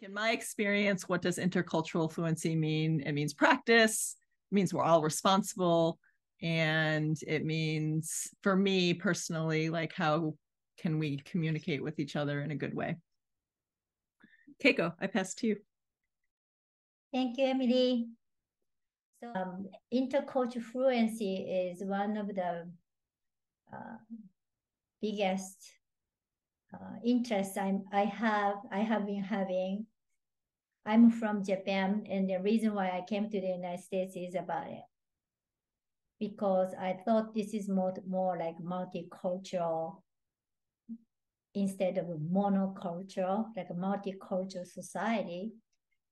think in my experience, what does intercultural fluency mean? It means practice, it means we're all responsible, and it means, for me personally, like how can we communicate with each other in a good way? Keiko, I pass to you. Thank you, Emily. So intercultural fluency is one of the biggest interests I have been having. I'm from Japan, and the reason why I came to the United States is about it. Because I thought this is more like multicultural instead of monocultural, like a multicultural society.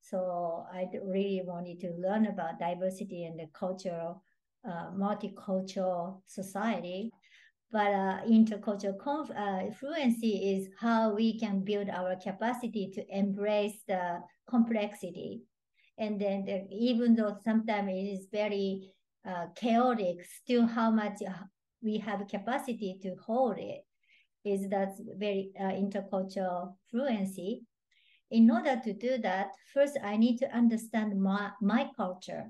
So I really wanted to learn about diversity and the cultural, multicultural society. But intercultural fluency is how we can build our capacity to embrace the complexity. And then even though sometimes it is very chaotic, still how much we have capacity to hold it that's very intercultural fluency. In order to do that, first I need to understand my culture.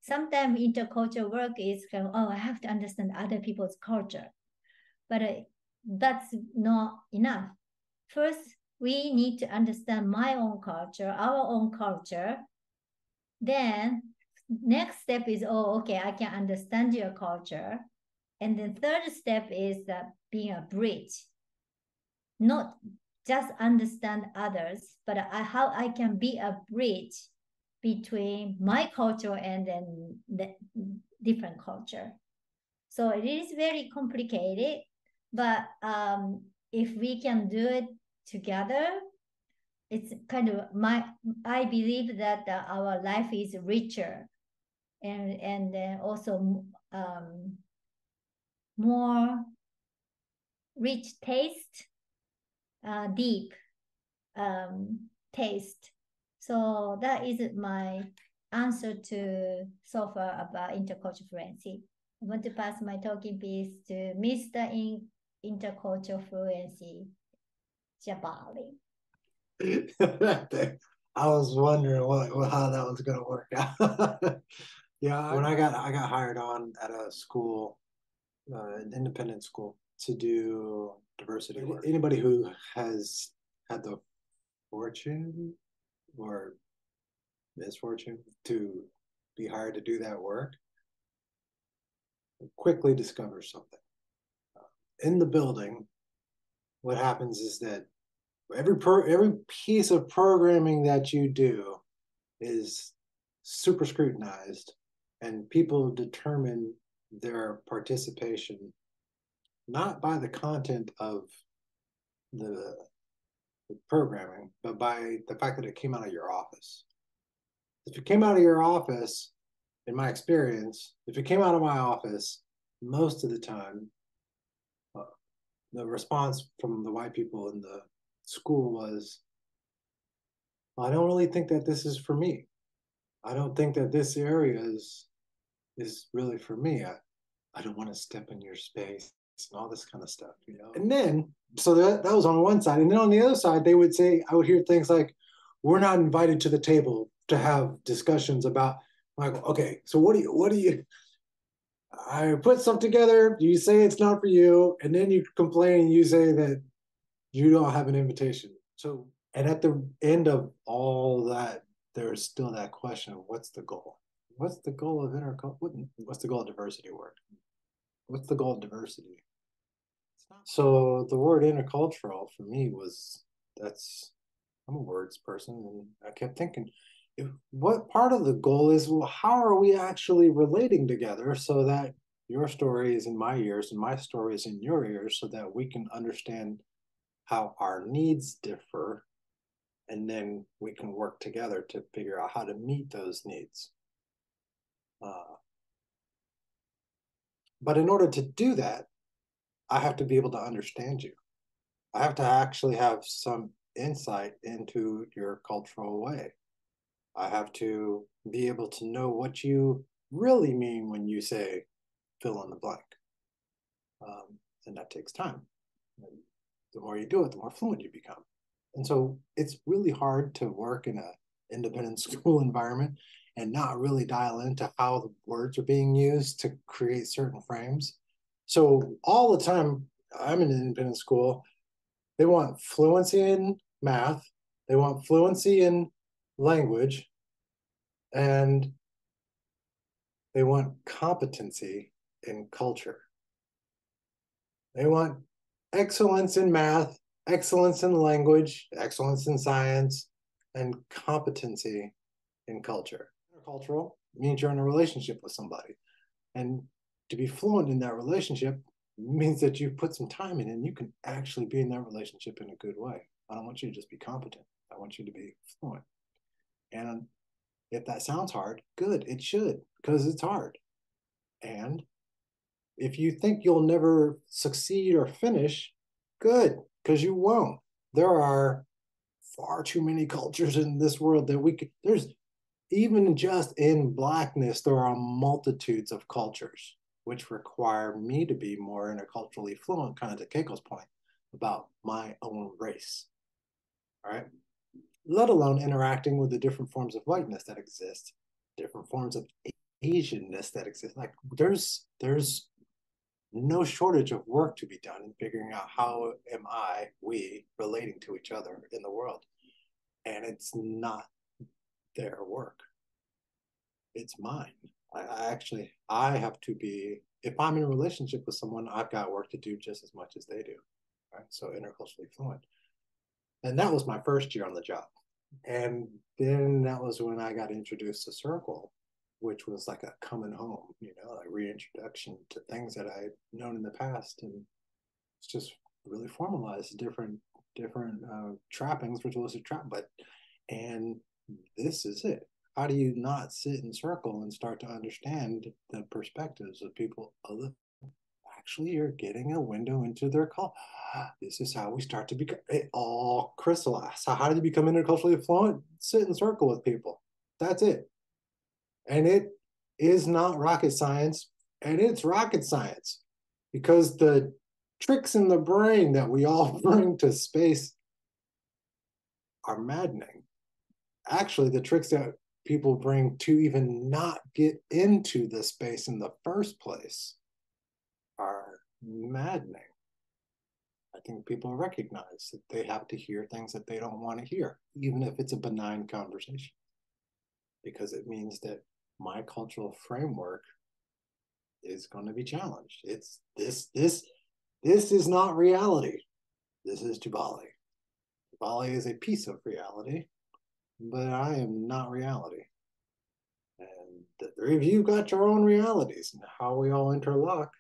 Sometimes intercultural work is I have to understand other people's culture. But that's not enough. First, we need to understand my own culture, our own culture. Then next step is, okay, I can understand your culture. And then third step is being a bridge. Not just understand others, but how I can be a bridge between my culture and then the different culture. So it is very complicated, but if we can do it together, it's kind of I believe that our life is richer and then also more rich taste, deep taste. So that is my answer to so far about intercultural fluency. I want to pass my talking piece to Mr. Intercultural Fluency, Jabali. I was wondering how that was going to work out. Yeah, when I got hired on at a school, an independent school, to do diversity work. Anybody who has had the fortune or misfortune to be hired to do that work quickly discovers something. In the building, what happens is that every piece of programming that you do is super scrutinized, and people determine their participation not by the content of the programming, but by the fact that it came out of your office. If it came out of your office, in my experience, if it came out of my office, most of the time, the response from the white people in the school was, I don't really think that this is for me. I don't think that this area is really for me. I don't want to step in your space and all this kind of stuff, you know? And then, so that was on one side. And then on the other side, they would say, I would hear things like, we're not invited to the table to have discussions about, like, okay, so what do you, I put stuff together, you say it's not for you, and then you complain, you say that you don't have an invitation. So, and at the end of all that, there's still that question of what's the goal? What's the goal of what's the goal of diversity work? What's the goal of diversity? So the word intercultural for me was, I'm a words person, and I kept thinking, what part of the goal is, well, how are we actually relating together so that your story is in my ears and my story is in your ears, so that we can understand how our needs differ, and then we can work together to figure out how to meet those needs. But in order to do that, I have to be able to understand you. I have to actually have some insight into your cultural way. I have to be able to know what you really mean when you say fill in the blank. And that takes time. And the more you do it, the more fluent you become. And so it's really hard to work in an independent school environment and not really dial into how the words are being used to create certain frames. So all the time, I'm in an independent school, they want fluency in math, they want fluency in language, and they want competency in culture. They want excellence in math, excellence in language, excellence in science, and competency in culture. Intercultural means you're in a relationship with somebody. And to be fluent in that relationship means that you put some time in and you can actually be in that relationship in a good way. I don't want you to just be competent. I want you to be fluent. And if that sounds hard, good, it should, because it's hard. And if you think you'll never succeed or finish, good, because you won't. There are far too many cultures in this world that we could, there's even just in Blackness, there are multitudes of cultures, which require me to be more interculturally fluent, kind of to Keiko's point about my own race, all right? Let alone interacting with the different forms of whiteness that exist, different forms of Asianness that exist. Like there's no shortage of work to be done in figuring out how am we relating to each other in the world. And it's not their work. It's mine. I have to be, if I'm in a relationship with someone, I've got work to do just as much as they do. Right? So interculturally fluent. And that was my first year on the job. And then that was when I got introduced to Circle, which was like a coming home, like reintroduction to things that I'd known in the past. And it's just really formalized different trappings, which was a trap, and this is it. How do you not sit in Circle and start to understand the perspectives of people? Actually, you're getting a window into their culture. This is how we start to become, it all crystallized. So how do you become interculturally fluent? Sit in Circle with people. That's it. And it is not rocket science, and it's rocket science because the tricks in the brain that we all bring to space are maddening. Actually, the tricks that people bring to even not get into the space in the first place are maddening. I think people recognize that they have to hear things that they don't want to hear, even if it's a benign conversation, because it means that my cultural framework is going to be challenged. It's this is not reality. This is Jabali. Jabali is a piece of reality, but I am not reality. And the three of you got your own realities, and how we all interlock,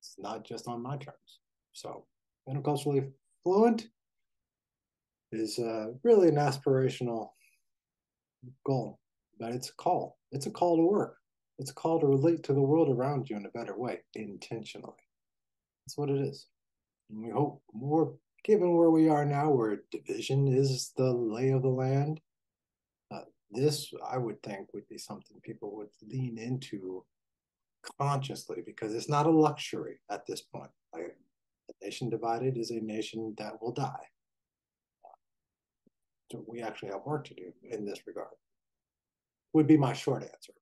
it's not just on my terms. So interculturally fluent is really an aspirational goal, but it's a call. It's a call to work. It's a call to relate to the world around you in a better way, intentionally. That's what it is. And we hope more, given where we are now, where division is the lay of the land, this, I would think, would be something people would lean into consciously, because it's not a luxury at this point. Like, a nation divided is a nation that will die. So we actually have work to do in this regard, would be my short answer.